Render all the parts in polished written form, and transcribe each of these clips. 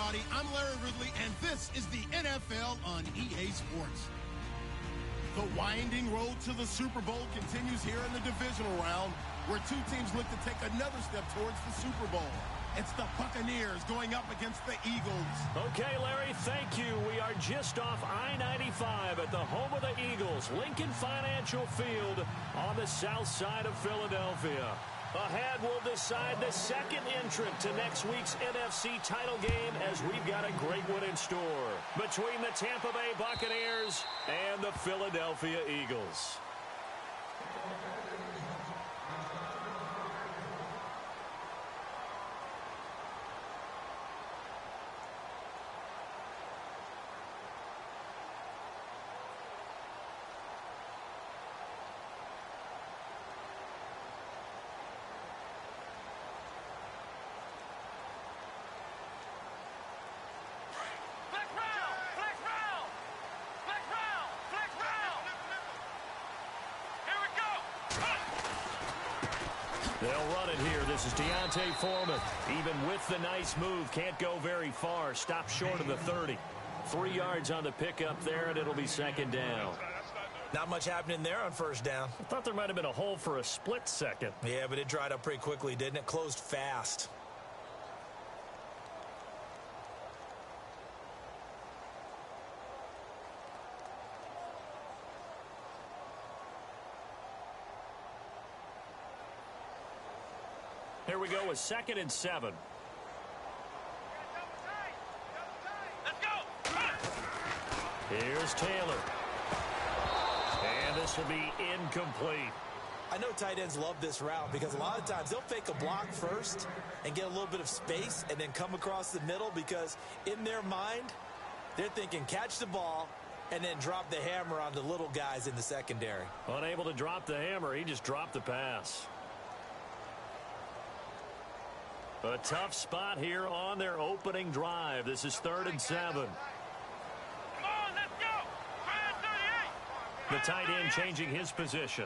everybody. I'm Larry Ridley, and this is the NFL on EA Sports. The winding road to the Super Bowl continues here in the divisional round, where two teams look to take another step towards the Super Bowl. It's the Buccaneers going up against the Eagles. Okay, Larry, thank you. We are just off I-95 at the home of the Eagles, Lincoln Financial Field on the south side of Philadelphia. Ahead, we'll decide the second entrant to next week's NFC title game, as we've got a great one in store between the Tampa Bay Buccaneers and the Philadelphia Eagles. They'll run it here. This is Deontay Foreman. Even with the nice move, can't go very far. Stop short of the 30. 3 yards on the pickup there, and it'll be second down. Not much happening there on first down. I thought there might have been a hole for a split second. Yeah, but it dried up pretty quickly, didn't it? Closed fast. Here we go with 2nd and 7. Let's go! Here's Taylor. And this will be incomplete. I know tight ends love this route because a lot of times they'll fake a block first and get a little bit of space and then come across the middle, because in their mind, they're thinking catch the ball and then drop the hammer on the little guys in the secondary. Unable to drop the hammer, he just dropped the pass. A tough spot here on their opening drive. This is 3rd and 7. Come on, let's go! 38! The tight end changing his position.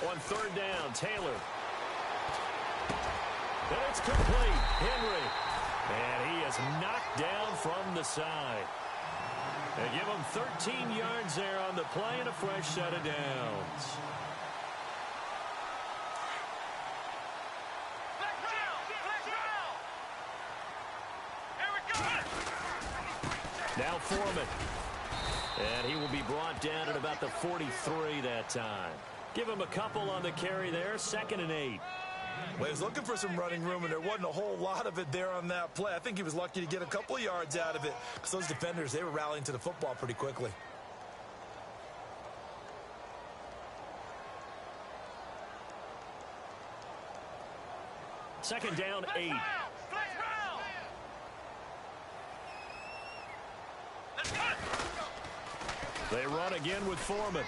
On 3rd down, Taylor. And it's complete. Henry. And he is knocked down from the side. They give him 13 yards there on the play and a fresh set of downs. Now Foreman. And he will be brought down at about the 43 that time. Give him a couple on the carry there. 2nd and 8. Well, he was looking for some running room, and there wasn't a whole lot of it there on that play. I think he was lucky to get a couple of yards out of it, because those defenders, they were rallying to the football pretty quickly. Second down, 8. They run again with Foreman.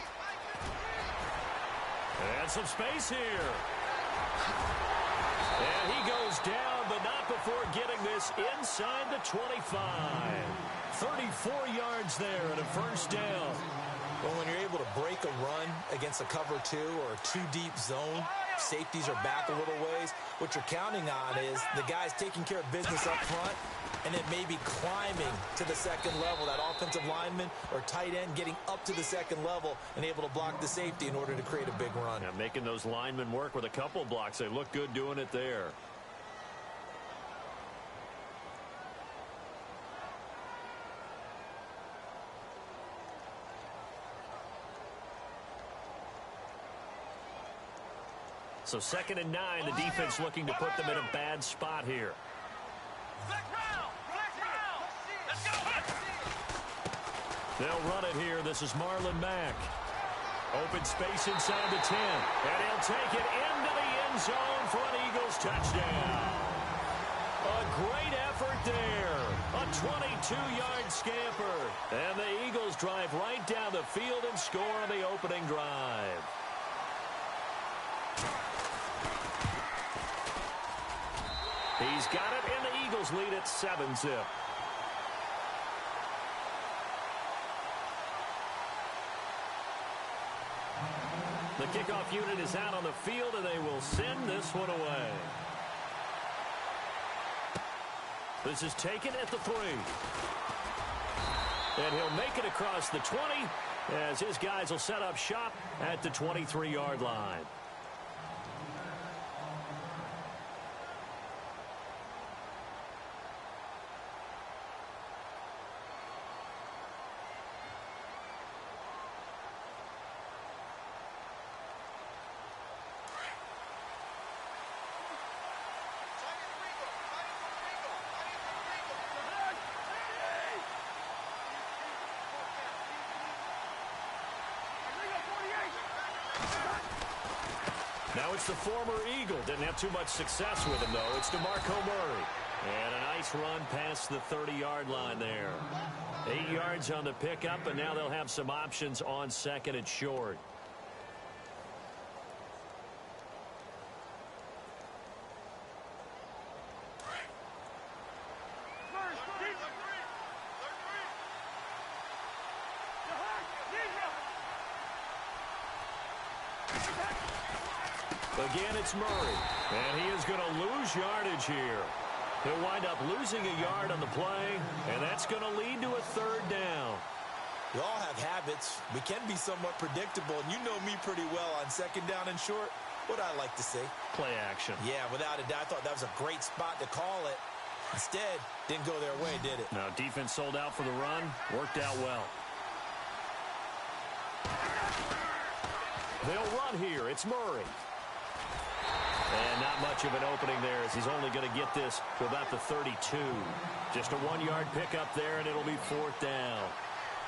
And some space here. And he goes down, but not before getting this inside the 25. 34 yards there and a first down. Well, when you're able to break a run against a cover 2 or a 2-deep zone, safeties are back a little ways. What you're counting on is the guys taking care of business up front and then maybe climbing to the second level. That offensive lineman or tight end getting up to the second level and able to block the safety in order to create a big run. Yeah, making those linemen work with a couple blocks. They look good doing it there. So 2nd and 9, the defense looking to put them in a bad spot here. They'll run it here. This is Marlon Mack. Open space inside the 10. And he'll take it into the end zone for an Eagles touchdown. A great effort there. A 22-yard scamper. And the Eagles drive right down the field and score on the opening drive. He's got it, and the Eagles lead at 7-zip. The kickoff unit is out on the field, and they will send this one away. This is taken at the 3. And he'll make it across the 20 as his guys will set up shop at the 23-yard line. Now it's the former Eagle. Didn't have too much success with him, though. It's DeMarco Murray. And a nice run past the 30-yard line there. 8 yards on the pickup, and now they'll have some options on second and short. Again, it's Murray, and he is going to lose yardage here. He'll wind up losing a yard on the play, and that's going to lead to a 3rd down. We all have habits. We can be somewhat predictable, and you know me pretty well on 2nd down and short. What I like to say? Play action. Yeah, without a doubt. I thought that was a great spot to call it. Instead, didn't go their way, did it? Now, defense sold out for the run. Worked out well. They'll run here. It's Murray. And not much of an opening there as he's only going to get this to about the 32. Just a 1-yard pickup there, and it'll be 4th down.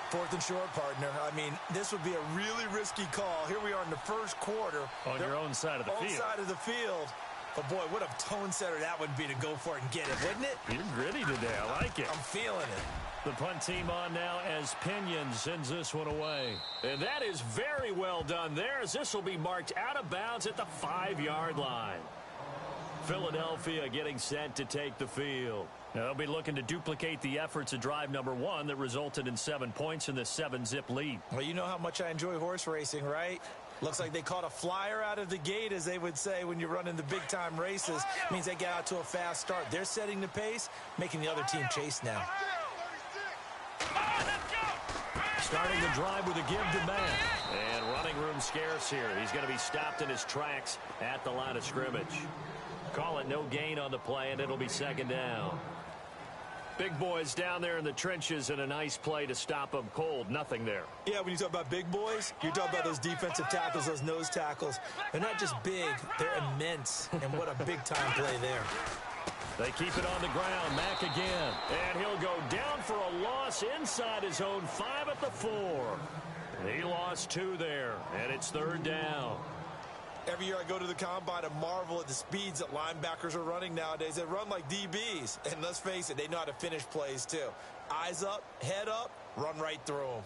4th and short, partner. I mean, this would be a really risky call. Here we are in the 1st quarter. On your own side of the field. On side of the field. But, boy, what a tone setter that would be to go for it and get it, wouldn't it? You're gritty today. I like it. I'm feeling it. The punt team on now as Pinion sends this one away. And that is very well done there as this will be marked out of bounds at the 5-yard line. Philadelphia getting set to take the field. Now, they'll be looking to duplicate the efforts of drive number 1 that resulted in 7 points in the 7-zip lead. Well, you know how much I enjoy horse racing, right? Looks like they caught a flyer out of the gate, as they would say when you're running the big-time races. Means they get out to a fast start. They're setting the pace, making the other team chase now. Starting the drive with a give to Matt. And running room scarce here. He's going to be stopped in his tracks at the line of scrimmage. Call it no gain on the play, and it'll be 2nd down. Big boys down there in the trenches, and a nice play to stop them cold. Nothing there. Yeah, when you talk about big boys, you're talking about those defensive tackles, those nose tackles. They're not just big, they're immense. And what a big-time play there. They keep it on the ground. Mack again. And he'll go down for a loss inside his own 5 at the 4. He lost 2 there, and it's 3rd down. Every year I go to the combine and marvel at the speeds that linebackers are running nowadays. They run like DBs. And let's face it, they know how to finish plays too. Eyes up, head up, run right through them.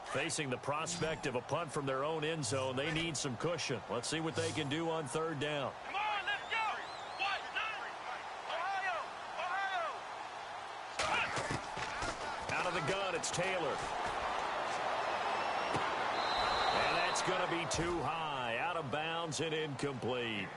Facing the prospect of a punt from their own end zone, they need some cushion. Let's see what they can do on 3rd down. Come on, let's go. Ohio. Out of the gun, it's Taylor. And that's going to be too high. Out of bounds and incomplete.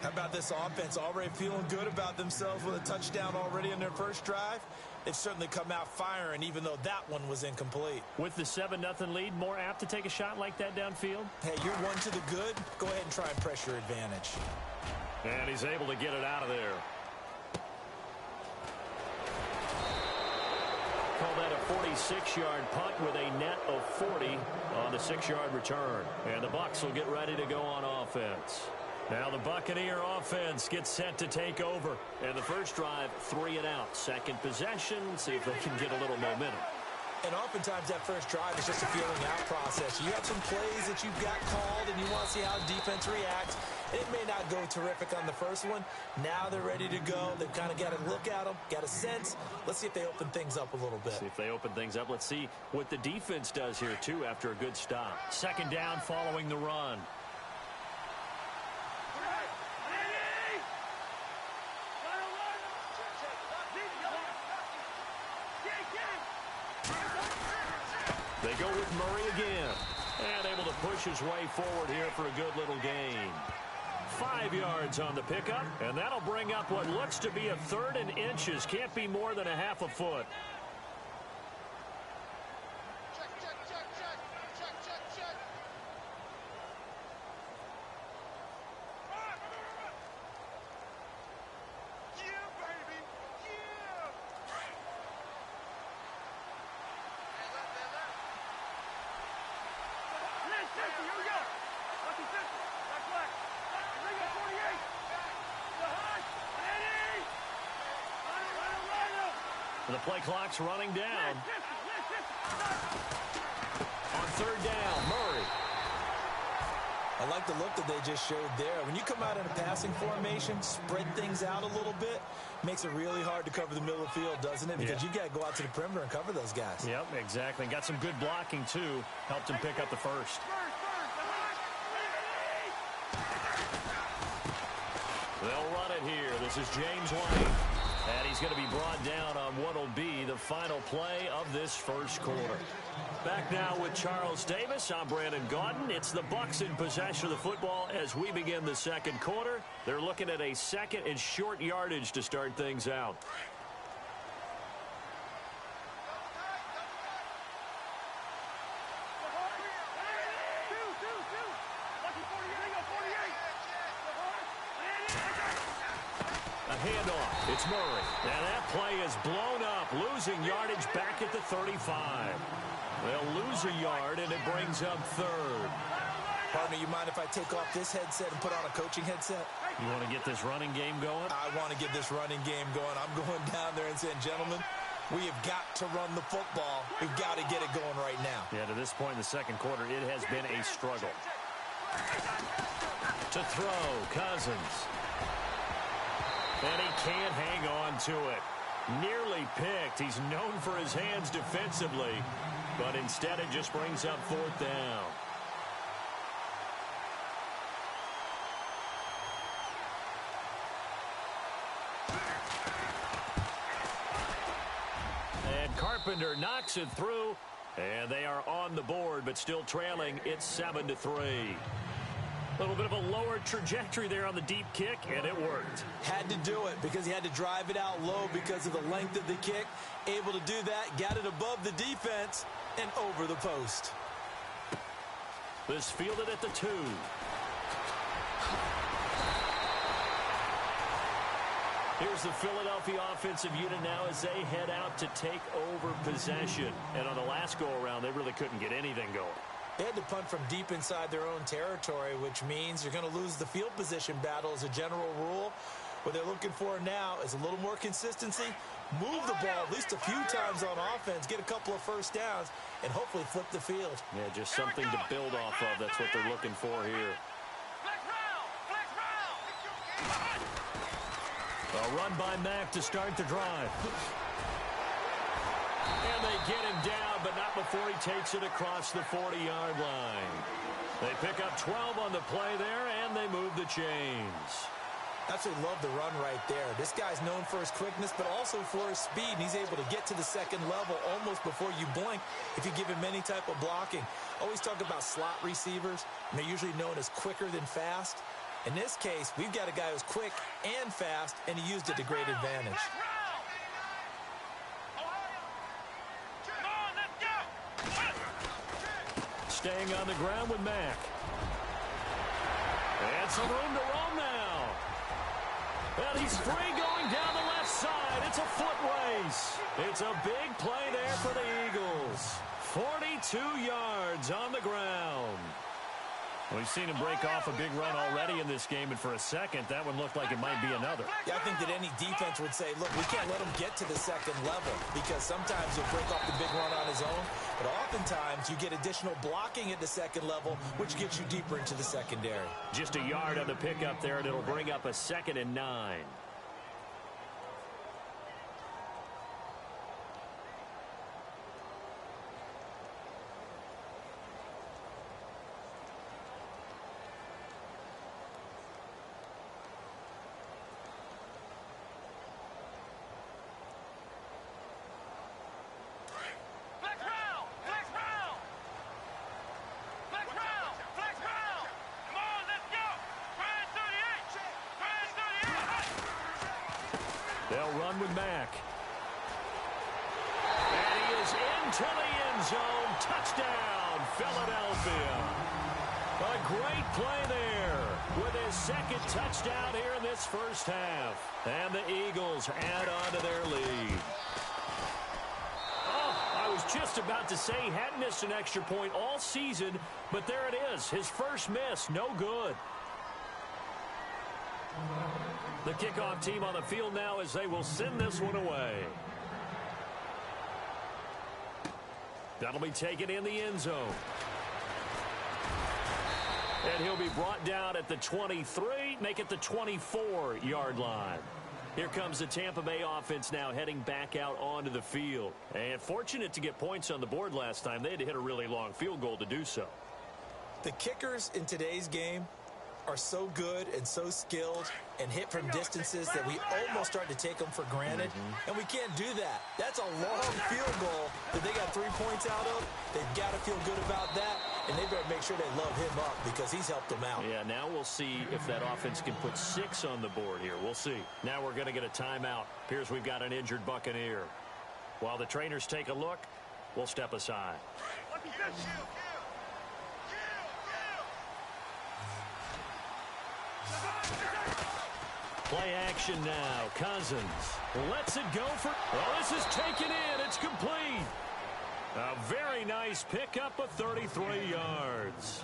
How about this offense? Already feeling good about themselves with a touchdown already in their first drive. They've certainly come out firing, even though that one was incomplete. With the 7-0 lead, more apt to take a shot like that downfield? Hey, you're 1 to the good. Go ahead and try and press your advantage. And he's able to get it out of there. Call that a 46-yard punt with a net of 40 on the 6-yard return. And the Bucs will get ready to go on offense. Now the Buccaneer offense gets set to take over. And the first drive, 3 and out. Second possession, see if they can get a little momentum. And oftentimes that first drive is just a feeling out process. You have some plays that you've got called and you want to see how defense reacts. It may not go terrific on the first one. Now they're ready to go. They've kind of got to look at them, got a sense. Let's see if they open things up a little bit. See if they open things up. Let's see what the defense does here, too, after a good stop. 2nd down following the run. They go with Murray again. And able to push his way forward here for a good little gain. 5 yards on the pickup, and that'll bring up what looks to be a 3rd and inches. Can't be more than a half a foot. The play clock's running down. On 3rd down, Murray. I like the look that they just showed there. When you come out in a passing formation, spread things out a little bit, makes it really hard to cover the middle of the field, doesn't it? Because you've got to go out to the perimeter and cover those guys. Yep, exactly. Got some good blocking, too. Helped him pick up the first. They'll run it here. This is James Lane. And he's going to be brought down on what will be the final play of this first quarter. Back now with Charles Davis. I'm Brandon Gaudin. It's the Bucs in possession of the football as we begin the second quarter. They're looking at a 2nd and short yardage to start things out. Handoff. It's Murray. And that play is blown up, losing yardage back at the 35. They'll lose a yard, and it brings up 3rd. Partner, you mind if I take off this headset and put on a coaching headset? You want to get this running game going? I want to get this running game going. I'm going down there and saying, gentlemen, we have got to run the football. We've got to get it going right now. Yeah, to this point in the second quarter, it has been a struggle. To throw, Cousins. And he can't hang on to it. Nearly picked. He's known for his hands defensively, but instead it just brings up 4th down. And Carpenter knocks it through, and they are on the board, but still trailing. It's 7-3. A little bit of a lower trajectory there on the deep kick, and it worked. Had to do it because he had to drive it out low because of the length of the kick. Able to do that, got it above the defense and over the post. This fielded at the 2. Here's the Philadelphia offensive unit now as they head out to take over possession. And on the last go-around, they really couldn't get anything going. They had to punt from deep inside their own territory, which means you're going to lose the field position battle as a general rule. What they're looking for now is a little more consistency, move the ball at least a few times on offense, get a couple of first downs, and hopefully flip the field. Yeah, just something to build off of. That's what they're looking for here. A run by Mack to start the drive. And they get him down, but not before he takes it across the 40-yard line. They pick up 12 on the play there, and they move the chains. Absolutely love the run right there. This guy's known for his quickness, but also for his speed, and he's able to get to the second level almost before you blink if you give him any type of blocking. Always talk about slot receivers, and they're usually known as quicker than fast. In this case, we've got a guy who's quick and fast, and he used it to great advantage. Staying on the ground with Mack. And some room to roam now. And he's free going down the left side. It's a foot race. It's a big play there for the Eagles. 42 yards on the ground. We've seen him break off a big run already in this game, and for a second, that one looked like it might be another. Yeah, I think that any defense would say, look, we can't let him get to the second level because sometimes he'll break off the big run on his own, but oftentimes you get additional blocking at the second level, which gets you deeper into the secondary. Just a yard on the pickup there, and it'll bring up a 2nd and 9. They'll run with Mack. And he is into the end zone. Touchdown, Philadelphia. A great play there with his second touchdown here in this first half. And the Eagles add on to their lead. I was just about to say he hadn't missed an extra point all season, but there it is. His first miss, no good. The kickoff team on the field now as they will send this one away. That'll be taken in the end zone. And he'll be brought down at the 23, make it the 24-yard line. Here comes the Tampa Bay offense now heading back out onto the field. And fortunate to get points on the board last time. They had to hit a really long field goal to do so. The kickers in today's game are so good and so skilled and hit from distances that we almost start to take them for granted. And we can't do that. That's a long field goal that they got 3 points out of. They've got to feel good about that, and they better make sure they love him up because he's helped them out. Yeah, now we'll see if that offense can put 6 on the board here. We'll see. Now we're going to get a timeout. Appears we've got an injured Buccaneer. While the trainers take a look, we'll step aside. Play action now. Cousins lets it go for... Oh, this is taken in. It's complete. A very nice pickup of 33 yards.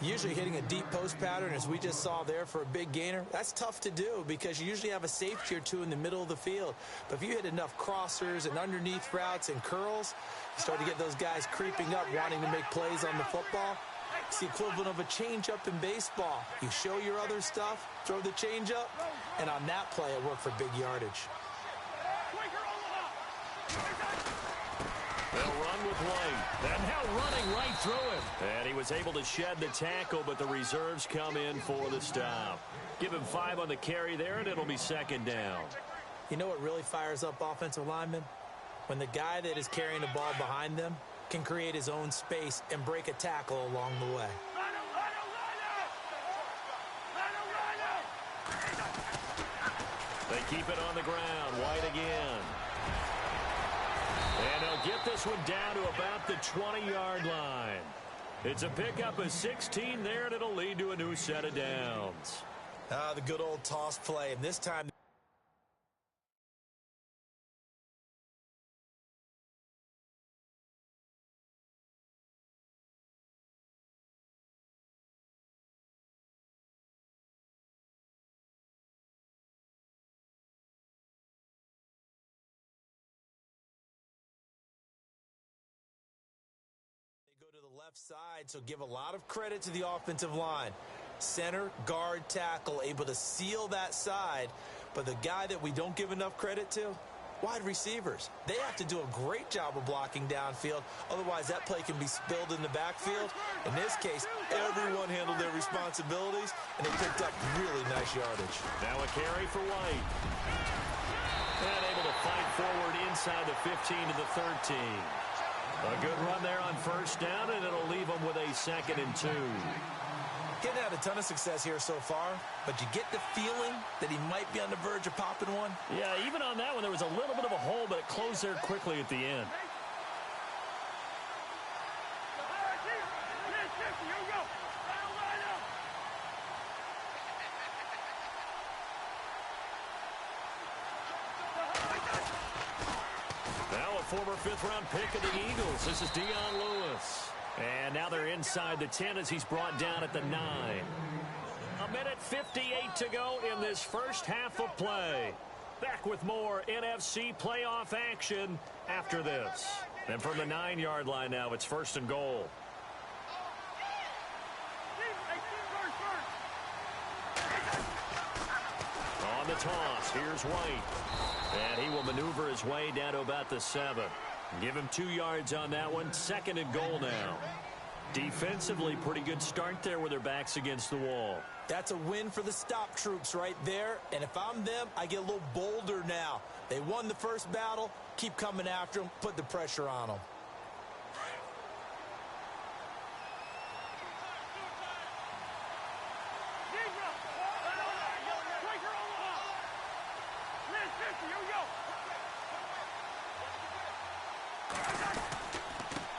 Usually hitting a deep post pattern, as we just saw there for a big gainer, that's tough to do because you usually have a safety or two in the middle of the field. But if you hit enough crossers and underneath routes and curls, you start to get those guys creeping up, wanting to make plays on the football. It's the equivalent of a changeup in baseball. You show your other stuff, throw the changeup, and on that play, it worked for big yardage. They'll run with White. And now running right through him. And he was able to shed the tackle, but the reserves come in for the stop. Give him 5 on the carry there, and it'll be second down. You know what really fires up offensive linemen? When the guy that is carrying the ball behind them can create his own space and break a tackle along the way. They keep it on the ground. White again. And they'll get this one down to about the 20-yard line. It's a pickup of 16 there, and it'll lead to a new set of downs. The good old toss play, and this time... Go to the left side, so give a lot of credit to the offensive line. Center, guard, tackle, able to seal that side. But the guy that we don't give enough credit to, wide receivers. They have to do a great job of blocking downfield. Otherwise, that play can be spilled in the backfield. In this case, everyone handled their responsibilities, and they picked up really nice yardage. Now a carry for White. And able to fight forward inside the 15 to the 13. A good run there on first down, and it'll leave them with a 2nd and 2. Getting had a ton of success here so far, but you get the feeling that he might be on the verge of popping one. Yeah, even on that one, there was a little bit of a hole, but it closed there quickly at the end. Former 5th-round pick of the Eagles. This is Dion Lewis. And now they're inside the 10 as he's brought down at the 9. A minute 58 to go in this first half of play. Back with more NFC playoff action after this. And from the 9-yard line now, it's 1st and goal. On the toss, here's White. And he will maneuver his way down to about the 7. Give him 2 yards on that one. 2nd and goal now. Defensively, pretty good start there with their backs against the wall. That's a win for the stop troops right there. And if I'm them, I get a little bolder now. They won the first battle. Keep coming after them. Put the pressure on them.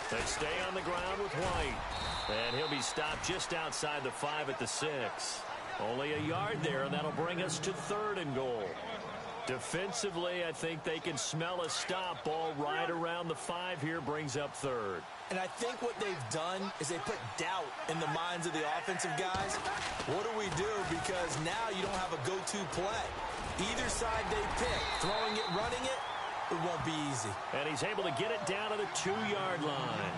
They stay on the ground with White. And he'll be stopped just outside the 5 at the 6. Only a yard there, and that'll bring us to 3rd and goal. Defensively, I think they can smell a stop. Ball right around the 5 here brings up 3rd. And I think what they've done is they put doubt in the minds of the offensive guys. What do we do? Because now you don't have a go-to play. Either side they pick, throwing it, running it, it won't be easy. And he's able to get it down to the 2-yard line.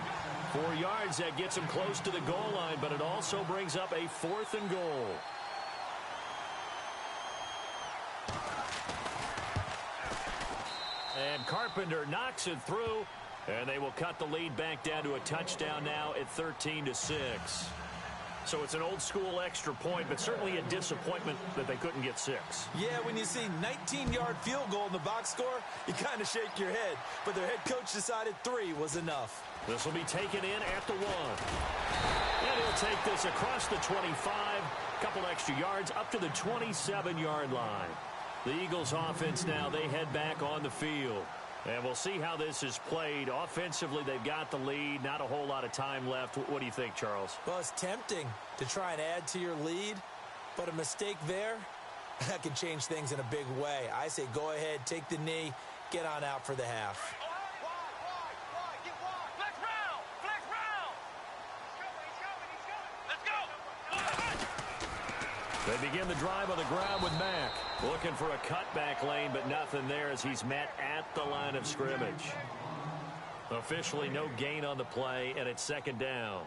4 yards, that gets him close to the goal line, but it also brings up a 4th and goal. And Carpenter knocks it through, and they will cut the lead back down to a touchdown now at 13-6. So it's an old-school extra point, but certainly a disappointment that they couldn't get 6. Yeah, when you see 19-yard field goal in the box score, you kind of shake your head. But their head coach decided 3 was enough. This will be taken in at the 1. And he'll take this across the 25, couple extra yards up to the 27-yard line. The Eagles offense now, they head back on the field. And we'll see how this is played. Offensively, they've got the lead. Not a whole lot of time left. What do you think, Charles? Well, it's tempting to try and add to your lead, but a mistake there, that can change things in a big way. I say go ahead, take the knee, get on out for the half. They begin the drive on the ground with Mack. Looking for a cutback lane, but nothing there as he's met at the line of scrimmage. Officially no gain on the play, and it's 2nd down.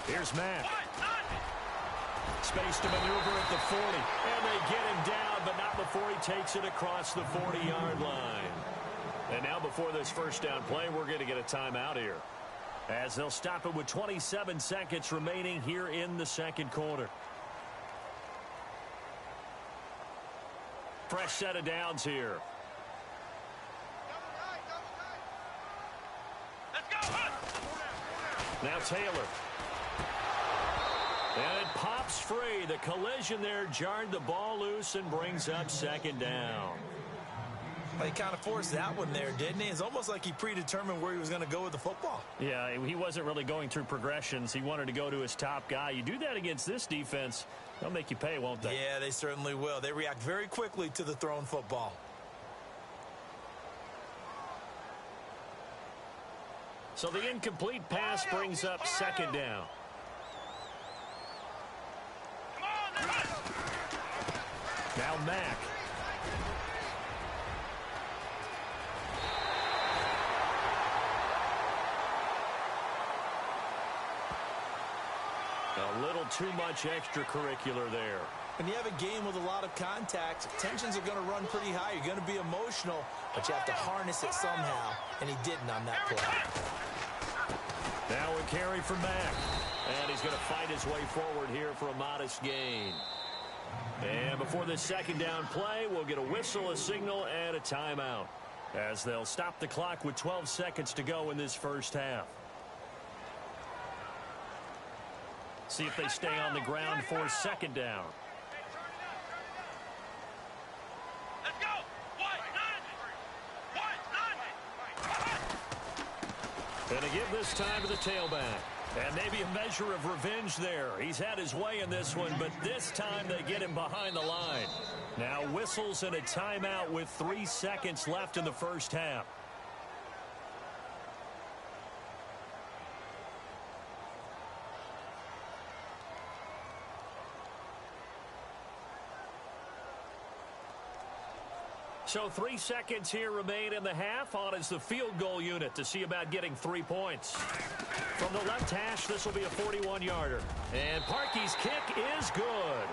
Here's Mack. Space to maneuver at the 40. And they get him down, but not before he takes it across the 40-yard line. And now before this first down play, we're going to get a timeout here, as they'll stop it with 27 seconds remaining here in the 2nd quarter. Fresh set of downs here. Now Taylor. And it pops free. The collision there jarred the ball loose and brings up 2nd down. Well, he kind of forced that one there, didn't he? It's almost like he predetermined where he was going to go with the football. Yeah, he wasn't really going through progressions. He wanted to go to his top guy. You do that against this defense, they'll make you pay, won't they? Yeah, they certainly will. They react very quickly to the thrown football. So the incomplete pass brings up 2nd down. Now Mack. A little too much extracurricular there. When you have a game with a lot of contact, tensions are going to run pretty high. You're going to be emotional, but you have to harness it somehow, and he didn't on that play. Now a carry for Mack. And he's going to fight his way forward here for a modest gain. And before this 2nd down play, we'll get a whistle, a signal, and a timeout, as they'll stop the clock with 12 seconds to go in this first half. See if they stay on the ground for 2nd down. Let's go! And to give this time to the tailback. And maybe a measure of revenge there. He's had his way in this one, but this time they get him behind the line. Now whistles and a timeout with 3 seconds left in the first half. So 3 seconds here remain in the half. On is the field goal unit to see about getting 3 points. From the left hash, this will be a 41-yarder. And Parkey's kick is good.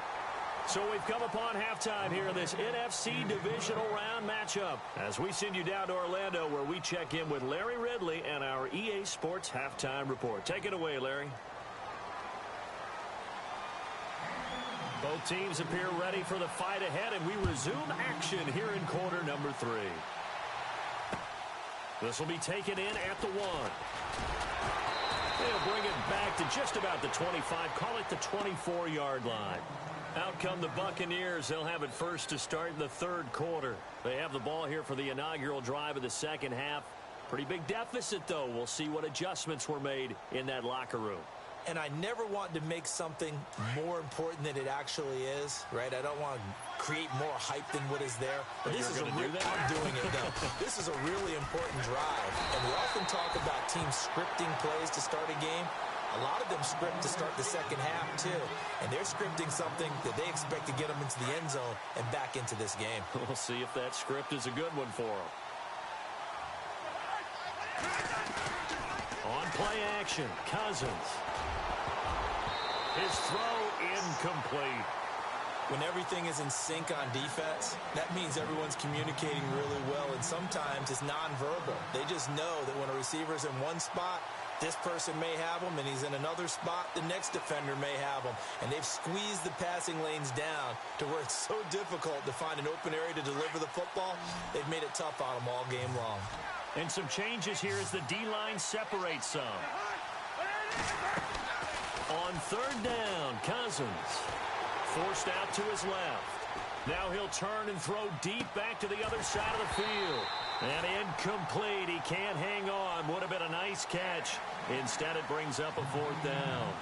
So we've come upon halftime here in this NFC Divisional Round matchup, as we send you down to Orlando, where we check in with Larry Ridley and our EA Sports Halftime Report. Take it away, Larry. Both teams appear ready for the fight ahead, and we resume action here in quarter number 3. This will be taken in at the 1. They'll bring it back to just about the 25, call it the 24-yard line. Out come the Buccaneers. They'll have it first to start in the third quarter. They have the ball here for the inaugural drive of the second half. Pretty big deficit, though. We'll see what adjustments were made in that locker room. And I never want to make something more important than it actually is, right? I don't want to create more hype than what is there. But this is I'm doing it, though. This is a really important drive. And we often talk about teams scripting plays to start a game. A lot of them script to start the second half, too. And they're scripting something that they expect to get them into the end zone and back into this game. We'll see if that script is a good one for them. On play action, Cousins. His throw incomplete. When everything is in sync on defense, that means everyone's communicating really well, and sometimes it's nonverbal. They just know that when a receiver's in one spot, this person may have him, and he's in another spot, the next defender may have him. And they've squeezed the passing lanes down to where it's so difficult to find an open area to deliver the football. They've made it tough on them all game long. And some changes here as the D-line separates some. On third down, Cousins forced out to his left. Now he'll turn and throw deep back to the other side of the field. And incomplete. He can't hang on. Would have been a nice catch. Instead, it brings up a fourth down.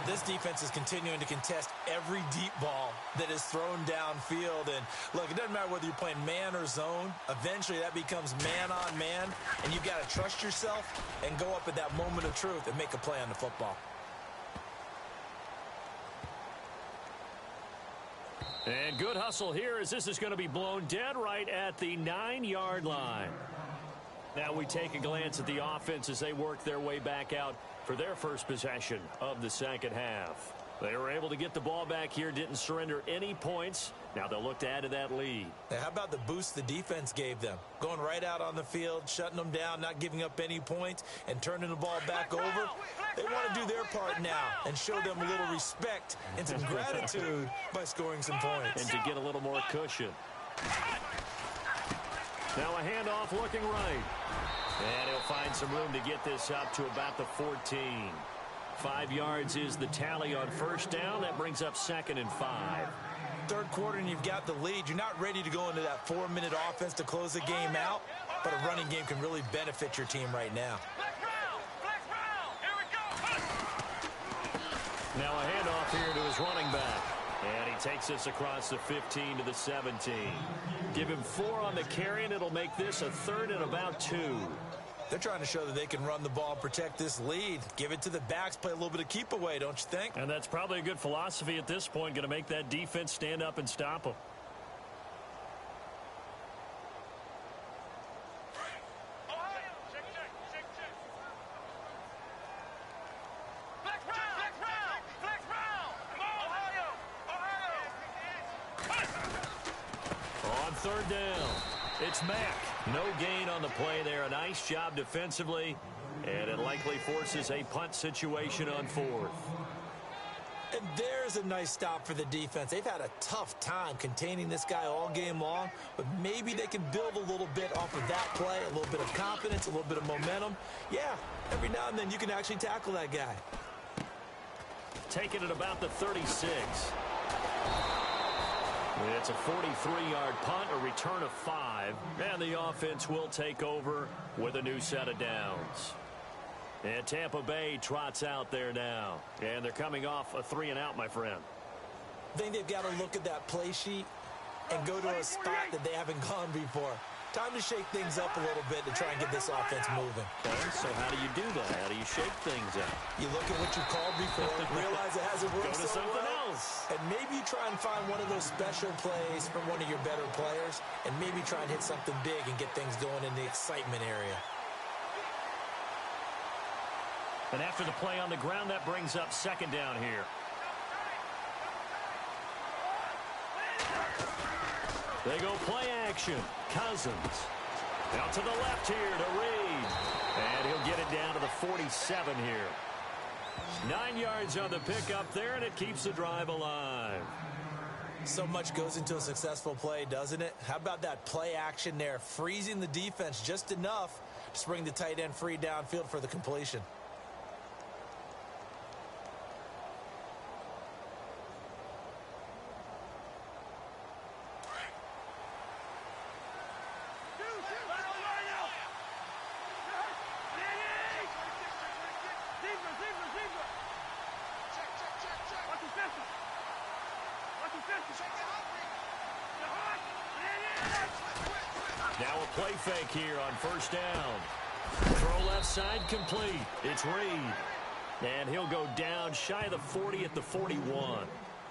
This defense is continuing to contest every deep ball that is thrown downfield. And, look, it doesn't matter whether you're playing man or zone. Eventually, that becomes man-on-man. And you've got to trust yourself and go up at that moment of truth and make a play on the football. And good hustle here as this is going to be blown dead right at the 9-yard line. Now we take a glance at the offense as they work their way back out for their first possession of the second half. They were able to get the ball back here, didn't surrender any points. Now they'll look to add to that lead. Now, how about the boost the defense gave them? Going right out on the field, shutting them down, not giving up any points, and turning the ball back over. They want to do their part now and show them a little respect and some gratitude by scoring some points. And to get a little more cushion. Now a handoff looking right. And he'll find some room to get this up to about the 14. 5 yards is the tally on first down. That brings up 2nd and 5. Third quarter and you've got the lead. You're not ready to go into that 4-minute offense to close the game out, but a running game can really benefit your team right now. Now a handoff here to his running back. And he takes this across the 15 to the 17. Give him 4 on the carry, and it'll make this a 3rd and about 2. They're trying to show that they can run the ball and protect this lead. Give it to the backs, play a little bit of keep away, don't you think? And that's probably a good philosophy at this point, going to make that defense stand up and stop them. On third down, it's Mack. No gain on the play there. A nice job defensively, and it likely forces a punt situation on 4th. And there's a nice stop for the defense. They've had a tough time containing this guy all game long, but maybe they can build a little bit off of that play, a little bit of confidence, a little bit of momentum. Yeah, every now and then you can actually tackle that guy. Taking it about the 36. It's a 43-yard punt, a return of 5, and the offense will take over with a new set of downs. And Tampa Bay trots out there now, and they're coming off a 3-and-out, my friend. I think they've got to look at that play sheet and go to a spot that they haven't gone before. Time to shake things up a little bit to try and get this offense moving. Okay, so how do you do that? How do you shake things up? You look at what you called before, realize it hasn't worked Go to so something well, else. and maybe you try and find one of those special plays from one of your better players, and maybe try and hit something big and get things going in the excitement area. And after the play on the ground, that brings up 2nd down here. They go play action. Cousins. Out to the left here to Reed. And he'll get it down to the 47 here. 9 yards on the pickup there, and it keeps the drive alive. So much goes into a successful play, doesn't it? How about that play action there, freezing the defense just enough to bring the tight end free downfield for the completion. Now a play fake here on first down. Throw left side complete. It's Reed. And he'll go down shy of the 40 at the 41.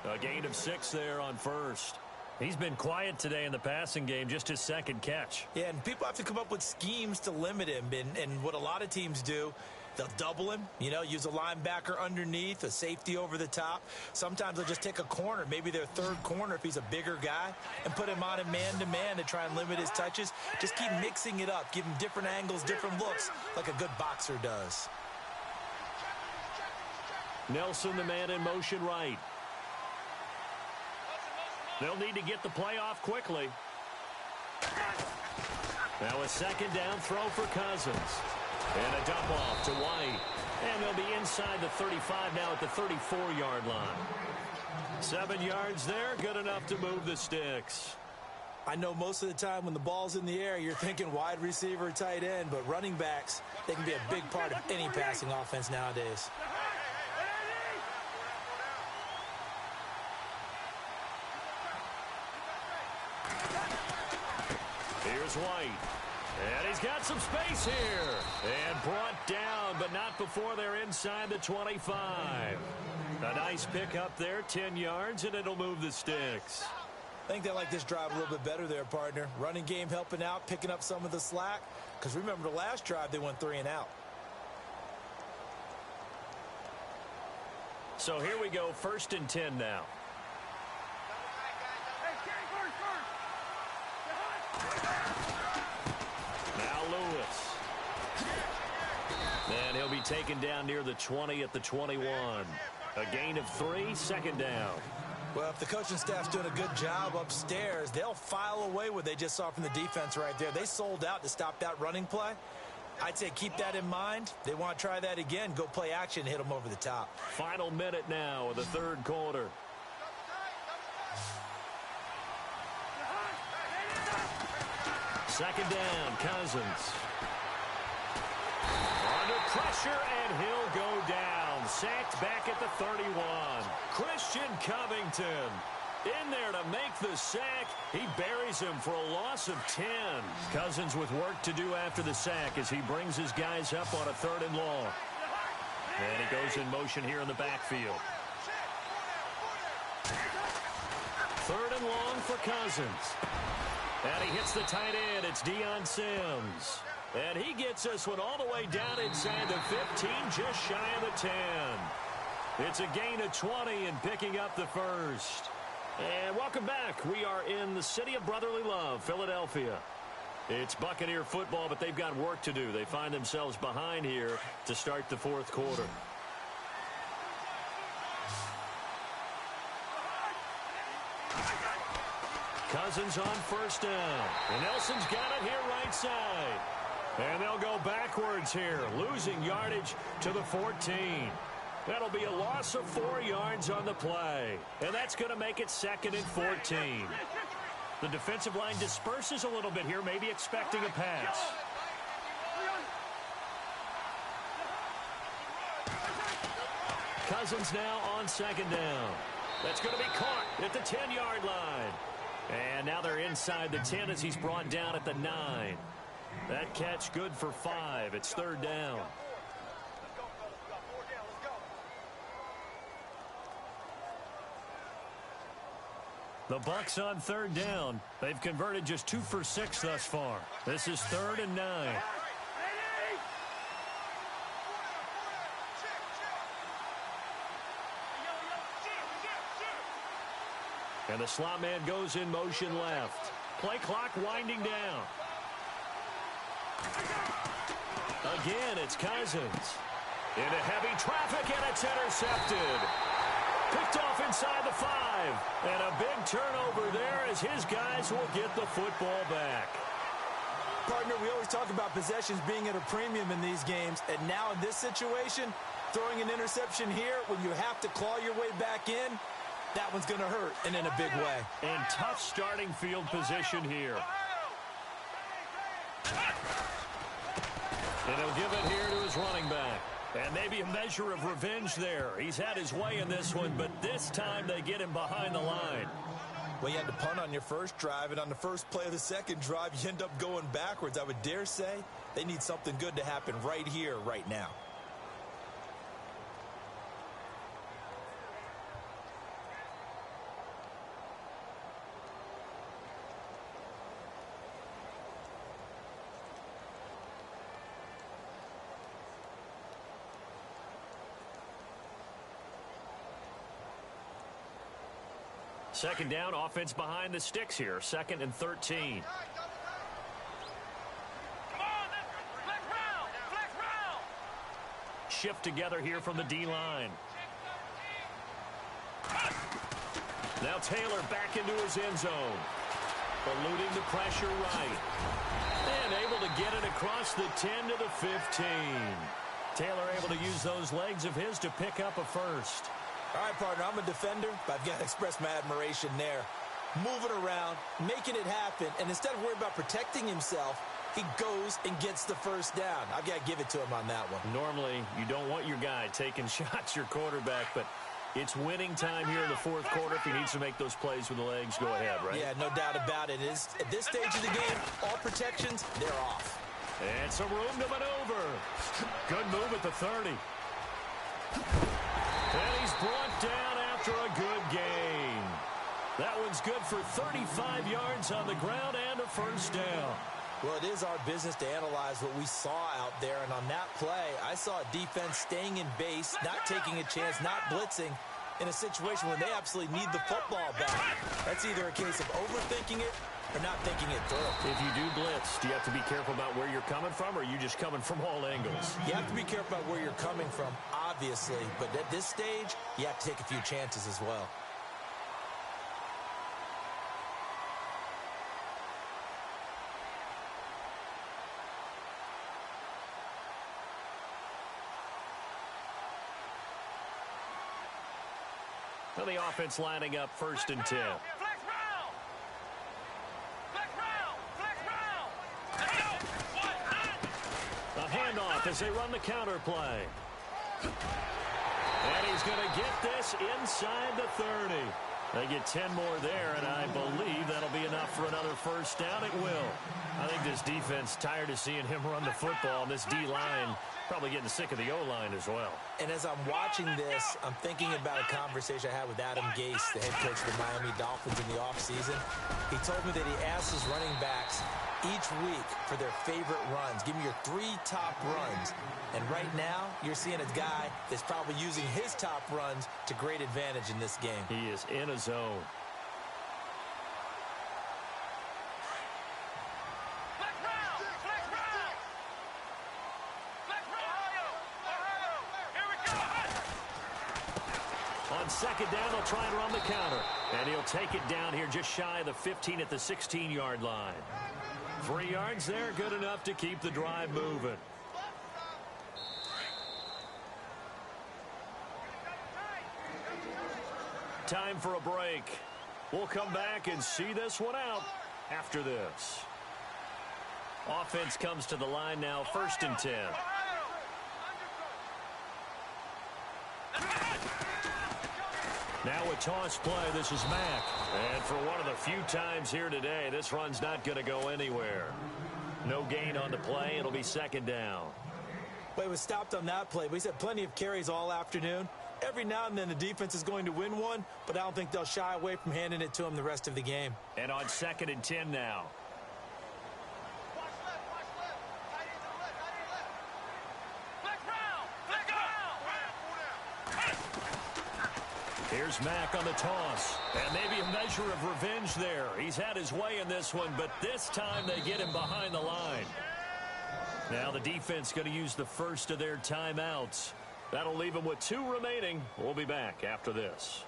A gain of 6 there on first. He's been quiet today in the passing game, just his second catch. Yeah, and people have to come up with schemes to limit him. And what a lot of teams do, they'll double him, use a linebacker underneath, a safety over the top. Sometimes they'll just take a corner, maybe their third corner if he's a bigger guy, and put him on a man-to-man to try and limit his touches. Just keep mixing it up, give him different angles, different looks, like a good boxer does. Nelson, the man in motion right. They'll need to get the play off quickly. Now a second down throw for Cousins. And a dump off to White. And they'll be inside the 35 now at the 34-yard line. 7 yards there, good enough to move the sticks. I know most of the time when the ball's in the air, you're thinking wide receiver, tight end, but running backs, they can be a big part of any passing offense nowadays. Here's White. And he's got some space here. And brought down, but not before they're inside the 25. A nice pickup there, 10 yards, and it'll move the sticks. I think they like this drive a little bit better there, partner. Running game helping out, picking up some of the slack. Because remember, the last drive, they went 3 and out. So here we go, 1st and 10 now. Now Lewis. And he'll be taken down near the 20 at the 21. A gain of 3, 2nd down. Well, if the coaching staff's doing a good job upstairs, they'll file away what they just saw from the defense right there. They sold out to stop that running play. I'd say keep that in mind. They want to try that again. Go play action, hit them over the top. Final minute now of the 3rd quarter. Second down, Cousins. Under pressure, and he'll go down. Sacked back at the 31. Christian Covington in there to make the sack. He buries him for a loss of 10. Cousins with work to do after the sack as he brings his guys up on a 3rd and long. And he goes in motion here in the backfield. 3rd and long for Cousins. And he hits the tight end. It's Deion Sims. And he gets this one all the way down inside the 15, just shy of the 10. It's a gain of 20 and picking up the 1st. And welcome back. We are in the city of brotherly love, Philadelphia. It's Buccaneer football, but they've got work to do. They find themselves behind here to start the 4th quarter. Cousins on 1st down. And Nelson's got it here right side. And they'll go backwards here, losing yardage to the 14. That'll be a loss of 4 yards on the play. And that's going to make it 2nd and 14. The defensive line disperses a little bit here, maybe expecting a pass. Cousins now on 2nd down. That's going to be caught at the 10-yard line. And now they're inside the 10 as he's brought down at the 9. That catch good for 5. It's 3rd down. The Bucs on 3rd down. They've converted just 2 for 6 thus far. This is 3rd and 9. And the slot man goes in motion left. Play clock winding down. Again, it's Cousins. Into heavy traffic, and it's intercepted. Picked off inside the 5. And a big turnover there as his guys will get the football back. Partner, we always talk about possessions being at a premium in these games. And now in this situation, throwing an interception here when you have to claw your way back in, that one's going to hurt, and in a big way. And tough starting field position here. And he'll give it here to his running back. And maybe a measure of revenge there. He's had his way in this one, but this time they get him behind the line. Well, you had to punt on your first drive, and on the first play of the second drive, you end up going backwards. I would dare say they need something good to happen right here, right now. Second down, offense behind the sticks here. 2nd and 13. Come on, flex round. Shift together here from the D-line. Now Taylor back into his end zone. Eluding the pressure right. And able to get it across the 10 to the 15. Taylor able to use those legs of his to pick up a first. All right, partner, I'm a defender, but I've got to express my admiration there. Moving around, making it happen, and instead of worrying about protecting himself, he goes and gets the first down. I've got to give it to him on that one. Normally, you don't want your guy taking shots, your quarterback, but it's winning time here in the fourth quarter. If he needs to make those plays with the legs, go ahead, right? Yeah, no doubt about it. At this stage of the game, all protections, they're off. And some room to maneuver. Good move at the 30. And he's brought down after a good gain. That one's good for 35 yards on the ground and a first down. Well, it is our business to analyze what we saw out there. And on that play, I saw a defense staying in base, not taking a chance, not blitzing in a situation where they absolutely need the football back. That's either a case of overthinking it or not thinking it through. If you do blitz, do you have to be careful about where you're coming from, or are you just coming from all angles? You have to be careful about where you're coming from, obviously. But at this stage, you have to take a few chances as well. Well, the offense lining up 1st and 10. A handoff as they run the counter play. And he's going to get this inside the 30. They get 10 more there, and I believe that'll be enough for another first down. It will. I think this defense tired of seeing him run the football, and this D-line probably getting sick of the O-line as well. And as I'm watching this, I'm thinking about a conversation I had with Adam Gase, the head coach of the Miami Dolphins in the offseason. He told me that he asked his running backs each week for their favorite runs. Give me your 3 top runs. And right now, you're seeing a guy that's probably using his top runs to great advantage in this game. He is in a zone. On second down, they'll try and run the counter. And he'll take it down here just shy of the 15 at the 16-yard line. 3 yards there, good enough to keep the drive moving. Time for a break. We'll come back and see this one out after this. Offense comes to the line now, 1st and 10. Now a toss play. This is Mack. And for one of the few times here today, this run's not going to go anywhere. No gain on the play. It'll be 2nd down. Well, he was stopped on that play, but he's had plenty of carries all afternoon. Every now and then the defense is going to win one, but I don't think they'll shy away from handing it to him the rest of the game. And on 2nd and 10 now. Here's Mack on the toss. And maybe a measure of revenge there. He's had his way in this one, but this time they get him behind the line. Now the defense going to use the first of their timeouts. That'll leave them with 2 remaining. We'll be back after this.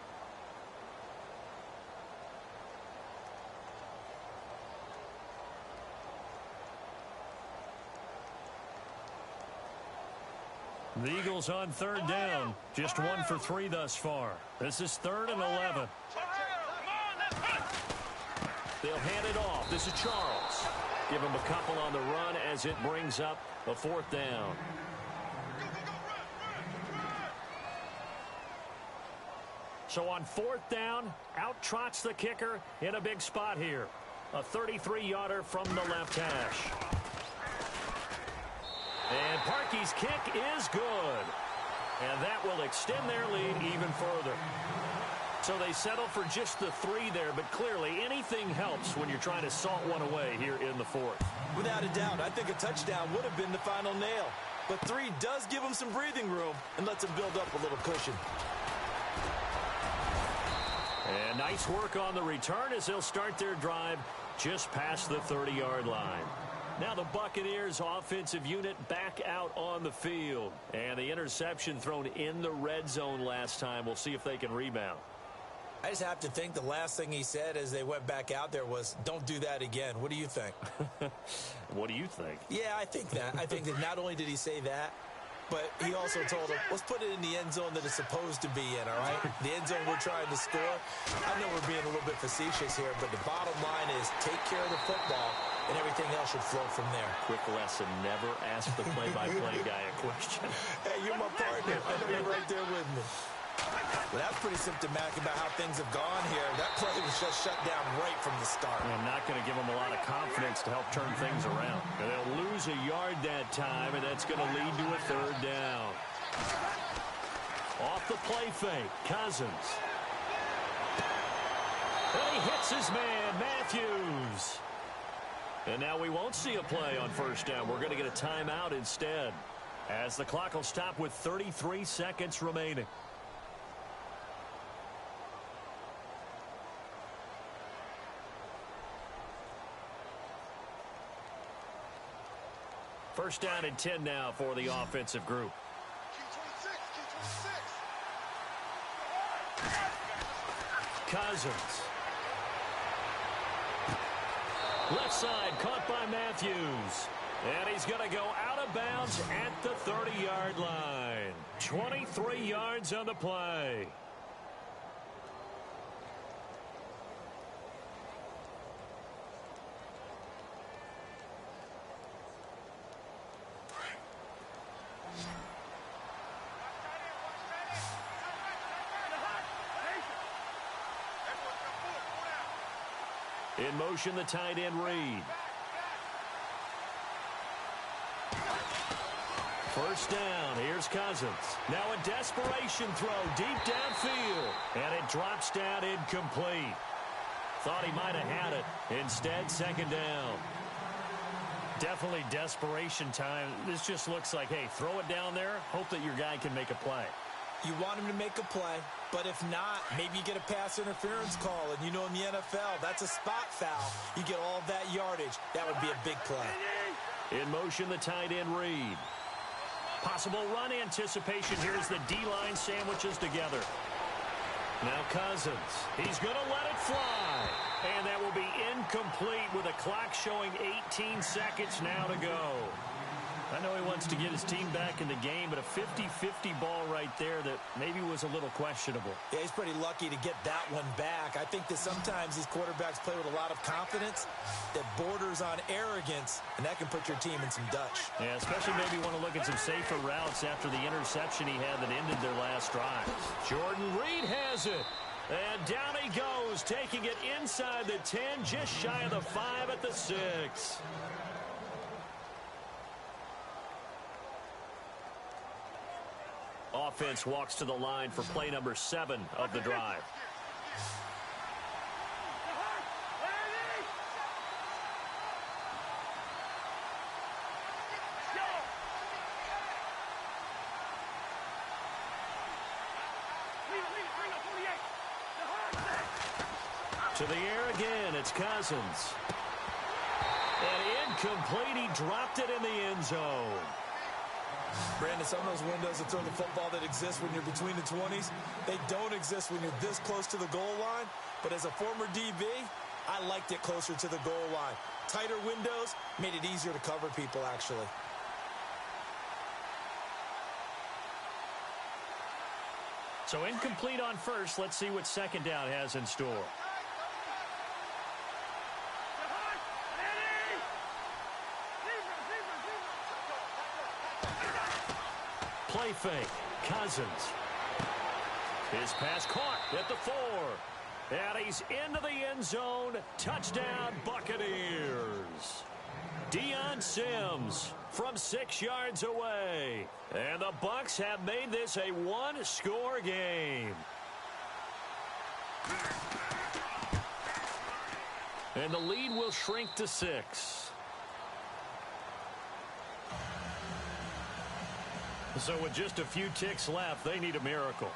The Eagles on 3rd down. Just 1 for 3 thus far. This is 3rd and 11. They'll hand it off. This is Charles. Give him a couple on the run as it brings up a 4th down. So on 4th down, out trots the kicker in a big spot here. A 33-yarder from the left hash. And Parkey's kick is good. And that will extend their lead even further. So they settle for just the 3 there, but clearly anything helps when you're trying to salt one away here in the 4th. Without a doubt, I think a touchdown would have been the final nail. But 3 does give them some breathing room and lets them build up a little cushion. And nice work on the return as they'll start their drive just past the 30-yard line. Now the Buccaneers offensive unit back out on the field. And the interception thrown in the red zone last time. We'll see if they can rebound. I just have to think the last thing he said as they went back out there was, don't do that again. What do you think? What do you think? Yeah, I think that. I think that not only did he say that, but he also told him, let's put it in the end zone that it's supposed to be in, all right? The end zone we're trying to score. I know we're being a little bit facetious here, but the bottom line is take care of the football, and everything else should flow from there. Quick lesson, never ask the play-by-play guy a question. Hey, you're my partner. I know you're right there with me. Well, that's pretty symptomatic about how things have gone here. That play was just shut down right from the start. I'm not going to give them a lot of confidence to help turn things around. And they'll lose a yard that time, and that's going to lead to a 3rd down. Off the play fake, Cousins. And he hits his man, Matthews. And now we won't see a play on 1st down. We're going to get a timeout instead, as the clock will stop with 33 seconds remaining. First down and 10 now for the offensive group. Cousins. Left side caught by Matthews. And he's going to go out of bounds at the 30-yard line. 23 yards on the play. In motion, the tight end Reed. First down, here's Cousins. Now a desperation throw deep downfield. And it drops down incomplete. Thought he might have had it. Instead, 2nd down. Definitely desperation time. This just looks like, hey, throw it down there. Hope that your guy can make a play. You want him to make a play, but if not, maybe you get a pass interference call. And you know in the NFL, that's a spot foul. You get all of that yardage. That would be a big play. In motion, the tight end Reed. Possible run anticipation here as the D-line sandwiches together. Now Cousins. He's going to let it fly. And that will be incomplete with a clock showing 18 seconds now to go. I know he wants to get his team back in the game, but a 50-50 ball right there that maybe was a little questionable. Yeah, he's pretty lucky to get that one back. I think that sometimes these quarterbacks play with a lot of confidence that borders on arrogance, and that can put your team in some Dutch. Yeah, especially maybe want to look at some safer routes after the interception he had that ended their last drive. Jordan Reed has it. And down he goes, taking it inside the 10, just shy of the 5 at the 6. Offense walks to the line for play number 7 of the drive. To the air again, it's Cousins. And incomplete, he dropped it in the end zone. Brandon, some of those windows to throw the football that exist when you're between the 20s, they don't exist when you're this close to the goal line. But as a former DB, I liked it closer to the goal line. Tighter windows made it easier to cover people, actually. So incomplete on first. Let's see what second down has in store. Play fake. Cousins. His pass caught at the 4. And he's into the end zone. Touchdown, Buccaneers. Deion Sims from 6 yards away. And the Bucs have made this a one-score game. And the lead will shrink to 6. So with just a few ticks left, they need a miracle.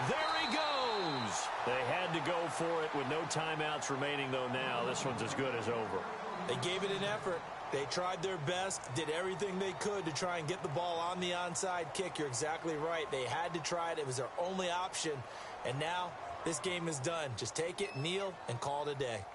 There he goes. They had to go for it with no timeouts remaining, though. Now this one's as good as over. They gave it an effort. They tried their best, did everything they could to try and get the ball on the onside kick. You're exactly right. They had to try it. It was their only option. And now this game is done. Just take it, kneel, and call it a day.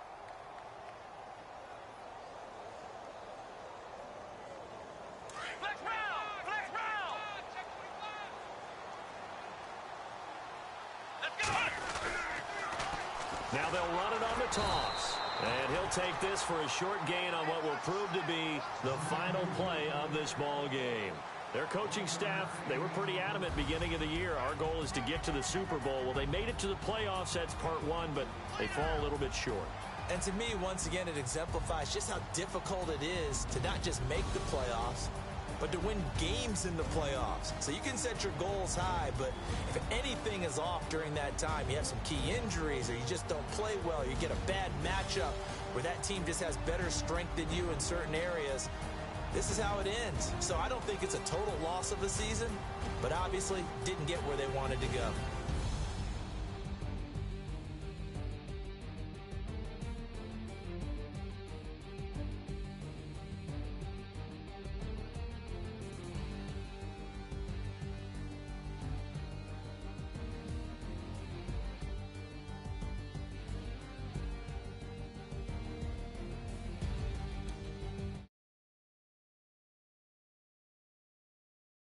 Now they'll run it on the toss. And he'll take this for a short gain on what will prove to be the final play of this ball game. Their coaching staff, they were pretty adamant beginning of the year. Our goal is to get to the Super Bowl. Well, they made it to the playoffs. That's part one, but they fall a little bit short. And to me, once again, it exemplifies just how difficult it is to not just make the playoffs, but to win games in the playoffs. So you can set your goals high, but if anything is off during that time, you have some key injuries or you just don't play well, you get a bad matchup where that team just has better strength than you in certain areas, this is how it ends. So I don't think it's a total loss of a season, but obviously didn't get where they wanted to go.